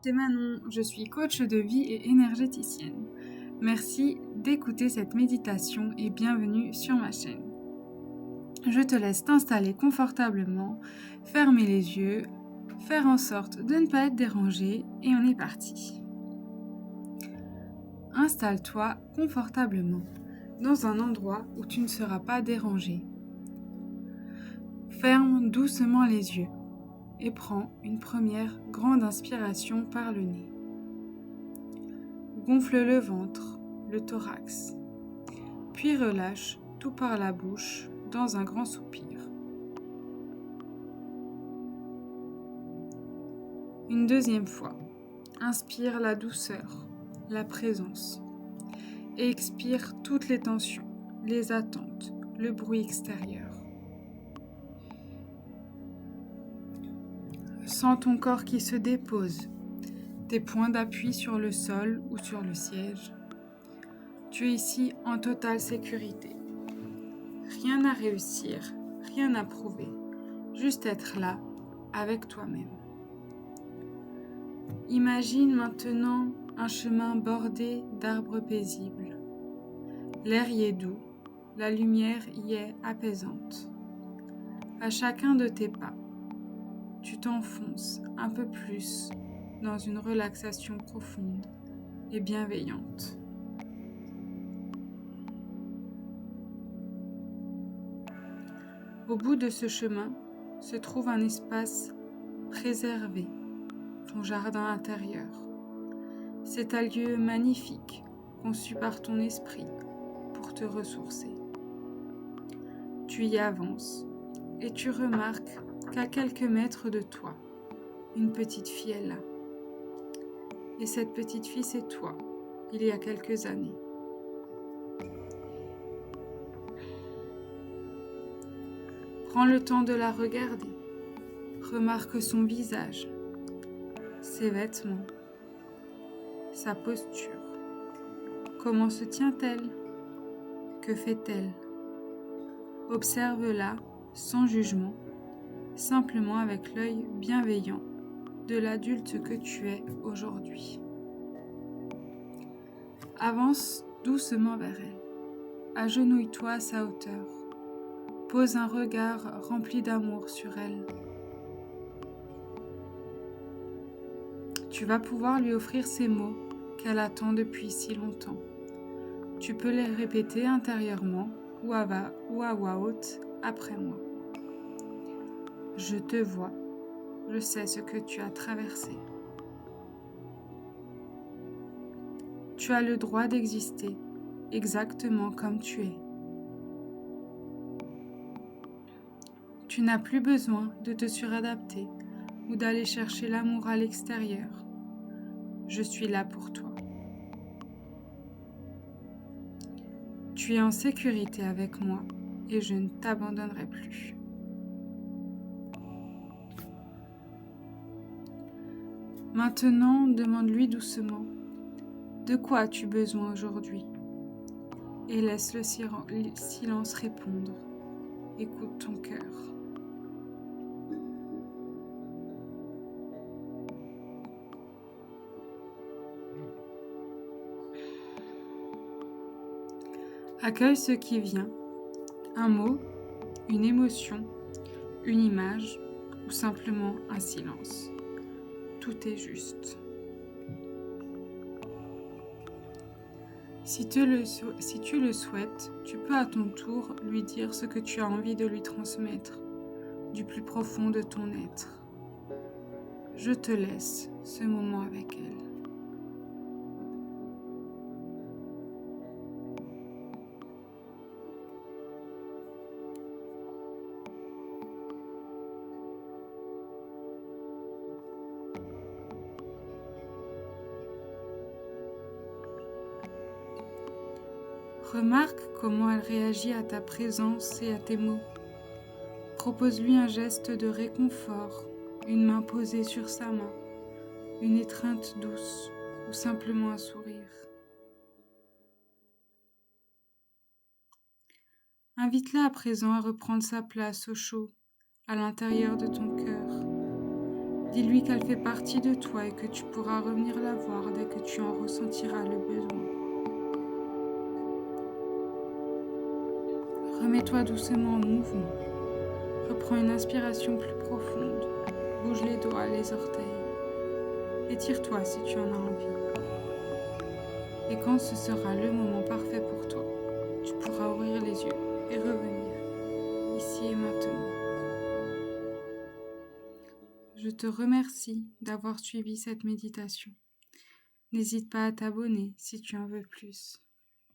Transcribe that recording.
C'est Manon, je suis coach de vie et énergéticienne. Merci d'écouter cette méditation et bienvenue sur ma chaîne. Je te laisse t'installer confortablement, fermer les yeux, faire en sorte de ne pas être dérangé et on est parti. Installe-toi confortablement dans un endroit où tu ne seras pas dérangé. Ferme doucement les yeux et prends une première grande inspiration par le nez. Gonfle le ventre, le thorax, puis relâche tout par la bouche dans un grand soupir. Une deuxième fois, inspire la douceur, la présence, et expire toutes les tensions, les attentes, le bruit extérieur. Sens ton corps qui se dépose, tes points d'appui sur le sol ou sur le siège. Tu es ici en totale sécurité. Rien à réussir, rien à prouver, juste être là, avec toi-même. Imagine maintenant un chemin bordé d'arbres paisibles. L'air y est doux, la lumière y est apaisante. À chacun de tes pas, tu t'enfonces un peu plus dans une relaxation profonde et bienveillante. Au bout de ce chemin se trouve un espace préservé, ton jardin intérieur. C'est un lieu magnifique, conçu par ton esprit pour te ressourcer. Tu y avances et tu remarques qu'à quelques mètres de toi, une petite fille est là. Et cette petite fille, c'est toi, il y a quelques années. Prends le temps de la regarder. Remarque son visage, ses vêtements, sa posture. Comment se tient-elle? Que fait-elle? Observe-la sans jugement, simplement avec l'œil bienveillant de l'adulte que tu es aujourd'hui. Avance doucement vers elle. Agenouille-toi à sa hauteur. Pose un regard rempli d'amour sur elle. Tu vas pouvoir lui offrir ces mots qu'elle attend depuis si longtemps. Tu peux les répéter intérieurement ou à voix haute après moi. Je te vois, je sais ce que tu as traversé. Tu as le droit d'exister exactement comme tu es. Tu n'as plus besoin de te suradapter ou d'aller chercher l'amour à l'extérieur. Je suis là pour toi. Tu es en sécurité avec moi et je ne t'abandonnerai plus. Maintenant, demande-lui doucement « De quoi as-tu besoin aujourd'hui ?» Et laisse le silence répondre. Écoute ton cœur. Accueille ce qui vient, un mot, une émotion, une image ou simplement un silence. Tout est juste. Si tu le souhaites, tu peux à ton tour lui dire ce que tu as envie de lui transmettre, du plus profond de ton être. Je te laisse ce moment avec elle. Remarque comment elle réagit à ta présence et à tes mots. Propose-lui un geste de réconfort, une main posée sur sa main, une étreinte douce ou simplement un sourire. Invite-la à présent à reprendre sa place au chaud, à l'intérieur de ton cœur. Dis-lui qu'elle fait partie de toi et que tu pourras revenir la voir dès que tu en ressentiras le besoin. Remets-toi doucement en mouvement. Reprends une inspiration plus profonde. Bouge les doigts, les orteils. Étire-toi si tu en as envie. Et quand ce sera le moment parfait pour toi, tu pourras ouvrir les yeux et revenir, ici et maintenant. Je te remercie d'avoir suivi cette méditation. N'hésite pas à t'abonner si tu en veux plus.